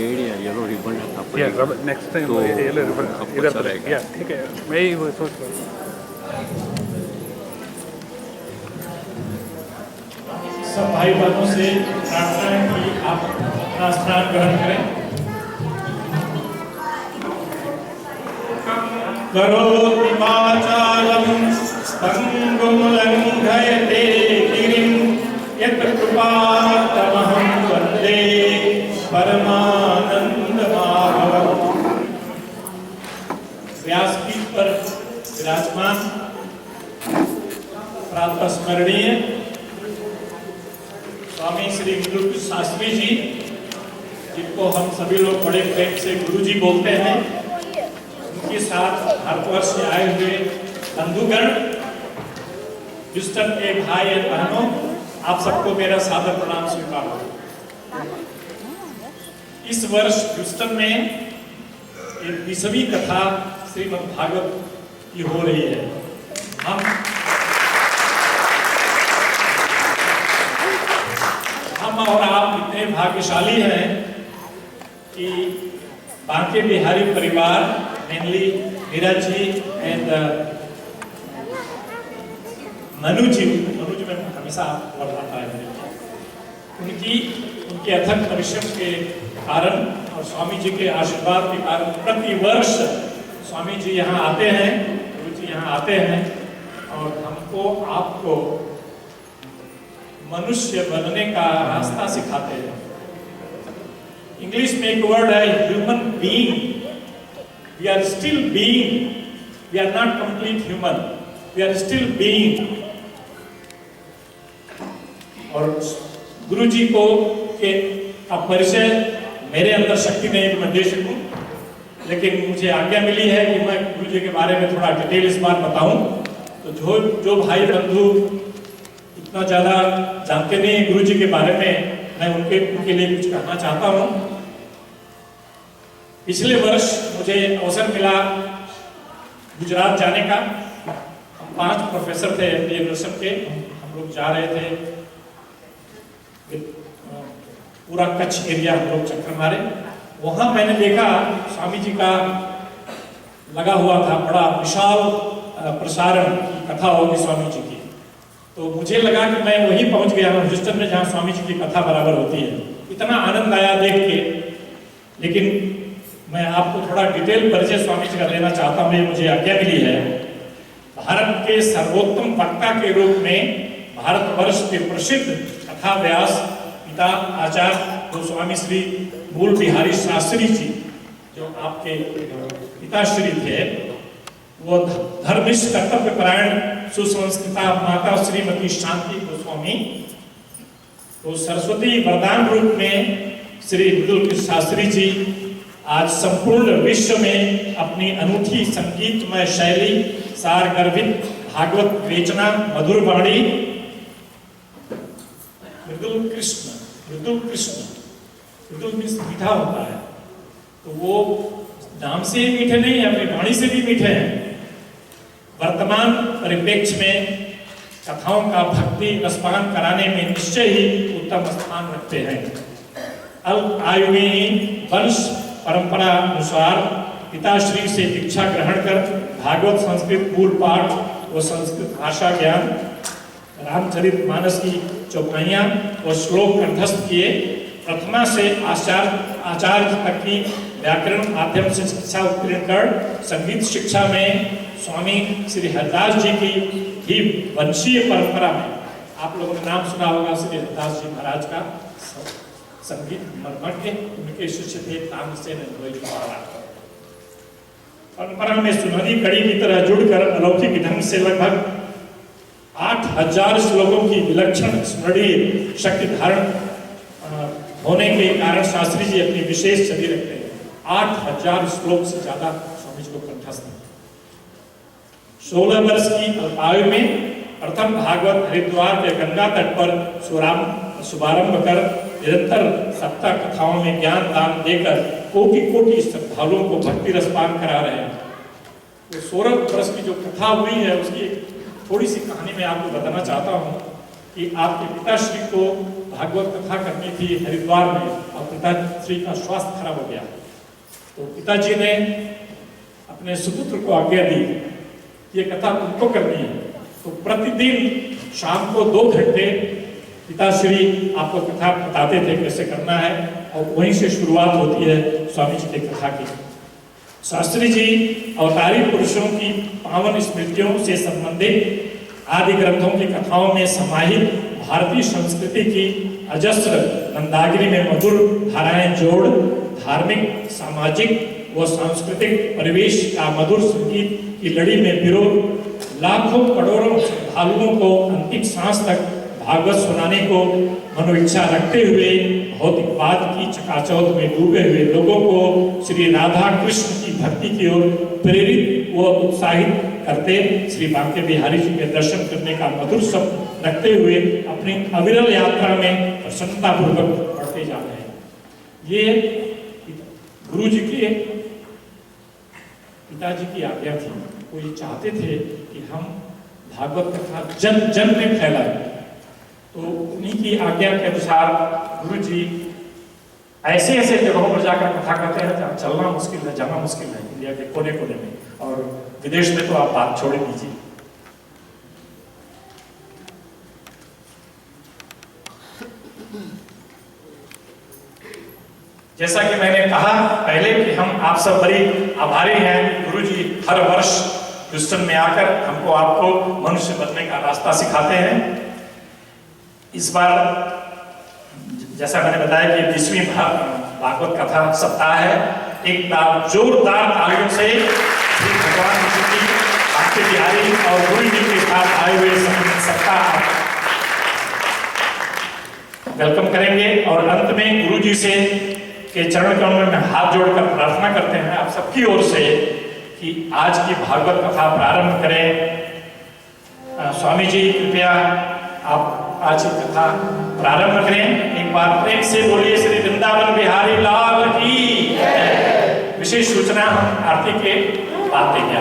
Idea yellow ribbon था या next time तो येलो रिबन आपको इधर अच्छा पर रहेगा। या ठीक है, मैं ही वो सोच रहा हूँ। सब भाई बहनों से प्रार्थना है कि आप अपना स्थान ग्रहण करें। करोति वाचालं पंगुं लंघयते गिरिं यत्कृपातमहं वन्दे परमानंद माधवम्। व्यासपीठ पर विराजमान प्रातः स्मरणीय स्वामी श्री मृदुल शास्त्री जी, जिनको हम सभी लोग बड़े प्रेम से गुरु जी बोलते हैं, उनके साथ भारतवर्ष से आए हुए बंधुगण, ह्यूस्टन के भाई और बहनों, आप सबको मेरा सादर प्रणाम स्वीकार हो। इस वर्ष ह्यूस्टन में एक 20वीं कथा श्रीमद् भागवत की हो रही है। हम और आप इतने भाग्यशाली हैं कि बांके बिहारी परिवार, मेनली मीरा जी एंड मनु जी में हमेशा बढ़ाता है उनके अथक परिश्रम के कारण और स्वामी जी के आशीर्वाद के कारण प्रति वर्ष स्वामी जी यहाँ आते हैं, गुरु जी यहाँ आते हैं और हमको आपको मनुष्य बनने का रास्ता सिखाते हैं। इंग्लिश में एक वर्ड है human being. We are still being, we are not complete human, we are still being. और गुरु जी को के का परिचय मेरे अंदर शक्ति नहीं मैं दे सकूं, लेकिन मुझे आज्ञा मिली है कि मैं गुरु जी के बारे में थोड़ा डिटेल इस बार बताऊं। तो जो भाई बंधु इतना ज्यादा जानते नहीं हैं गुरु जी के बारे में, मैं उनके लिए कुछ कहना चाहता हूं। पिछले वर्ष मुझे अवसर मिला गुजरात जाने का। हम 5 प्रोफेसर थे MBA यूनिवर्सिटी के, हम लोग जा रहे थे, पूरा कच्छ एरिया हम लोग चक्कर मारे। वहां मैंने देखा स्वामी जी का लगा हुआ था बड़ा विशाल प्रसारण की कथा होगी स्वामी जी की। तो मुझे लगा कि मैं वहीं पहुंच गया हूँ ह्यूस्टन में, जहाँ स्वामी जी की कथा बराबर होती है। इतना आनंद आया देख के। लेकिन मैं आपको थोड़ा डिटेल परिचय स्वामी जी का देना चाहता हूँ, ये मुझे आज्ञा मिली है। भारत के सर्वोत्तम वक्ता के रूप में भारतवर्ष के प्रसिद्ध कथा व्यास पिता आचार्य गोस्वामी श्री मूल बिहारी शास्त्री जी, जो आपके पिताश्री थे, वो धर्मिष्ठ कर्तव्यपरायण सुसंस्कृता माता श्रीमती शांति गोस्वामी, तो सरस्वती वरदान रूप में श्री मृदुल शास्त्री जी आज संपूर्ण विश्व में अपनी अनूठी संगीतमय शैली, सार गर्भित भागवत वेचना, मधुर वाणी, मृदुल कृष्ण मीन्स मीठा होता है, तो वो नाम से ही मीठे नहीं है, अपनी वाणी से भी मीठे हैं। वर्तमान परिप्रेक्ष्य में कथाओं का भक्ति रसपान कराने में निश्चय ही उत्तम स्थान रखते हैं। अल्प आयु में ही वंश परंपरा अनुसार पिताश्री से दीक्षा ग्रहण कर भागवत संस्कृत मूल पाठ व संस्कृत भाषा ज्ञान, रामचरितमानस की चौपाइयां व श्लोक कंठस्थ किए। प्रथमा से आचार्य तक की व्याकरण माध्यम से शिक्षा उत्तीर्ण कर संगीत शिक्षा में स्वामी श्री हरदास जी की ही वंशीय परंपरा में, आप लोगों ने नाम सुना होगा श्री हरदास जी महाराज का, संगीत मर्मज्ञ, उनके शिष्य थे तानसेन महाराज। परंपरा में सुनहरी कड़ी की तरह जुड़कर अलौकिक ढंग से लगभग 8000 श्लोकों की विलक्षण स्मरणीय शक्ति धारण होने के कारण शास्त्री जी अपनी विशेष छवि रखते हैं। 8000 श्लोक से ज्यादा स्वामी जी को कंठस्थ है। 16 वर्ष की आयु में प्रथम भागवत हरिद्वार के गंगा तट पर शुभारंभ कर निरंतर सप्ताह कथाओं में ज्ञान दान देकर कोटि कोटि श्रद्धालुओं को भक्ति रसपान करा रहे हैं। तो 16 वर्ष की जो कथा हुई है उसकी थोड़ी सी कहानी मैं आपको बताना चाहता हूँ कि आपके पिताश्री को भागवत कथा करनी थी हरिद्वार में और पिताश्री का स्वास्थ्य खराब हो गया, तो पिताजी ने अपने सुपुत्र को आज्ञा दी ये कथा तुमको करनी है। तो प्रतिदिन शाम को 2 घंटे पिताश्री आपको कथा बताते थे कैसे करना है, और वहीं से शुरुआत होती है स्वामी जी की कथा की। शास्त्री जी अवतारी पुरुषों की पावन स्मृतियों से संबंधित आदि ग्रंथों की कथाओं में समाहित भारतीय संस्कृति की अजस्र नंदागिरी में मधुर धाराएं जोड़ धार्मिक, सामाजिक व सांस्कृतिक परिवेश का मधुर संगीत की लड़ी में पिरो लाखों करोड़ों श्रद्धालुओं को अंतिम सांस तक भागवत सुनाने को मनोइच्छा रखते हुए भौतिकवाद की चकाचौंध में डूबे हुए लोगों को श्री राधा कृष्ण की भक्ति की ओर प्रेरित व उत्साहित करते श्री बांके बिहारी जी के दर्शन करने का मधुर सपन रखते हुए अपनी अविरल यात्रा में प्रसन्नतापूर्वक बढ़ते जा रहे हैं। ये गुरु जी के पिताजी की आज्ञा थी। वो ये चाहते थे कि हम भागवत कथा जन जन में फैलाएं। तो उन्हीं की आज्ञा के अनुसार गुरु जी ऐसे ऐसे जगहों पर जाकर कथा करते हैं जहाँ चलना मुश्किल है, जाना मुश्किल है, इंडिया के कोने कोने में, और विदेश में तो आप बात छोड़ दीजिए। जैसा कि मैंने कहा पहले कि हम आप सब बड़ी आभारी हैं। गुरु जी हर वर्ष ह्यूस्टन में आकर हमको आपको मनुष्य बनने का रास्ता सिखाते हैं। इस बार जैसा मैंने बताया कि 20वीं भागवत कथा सप्ताह है। एक बार जोरदार तालियों से श्री भगवान जी की बांके बिहारी और गुरु जी के साथ आए हुए सप्ताह वेलकम करेंगे। और अंत में गुरु जी से के चरण कमल में हाथ जोड़कर प्रार्थना करते हैं आप सबकी ओर से कि आज की भागवत कथा प्रारंभ करें। स्वामी जी कृपया आप आज की कथा प्रारंभ करें। एक बार प्रेम से बोलिए श्री वृंदावन बिहारी लाल की। विशेष सूचना हम आरती के बाद देंगे।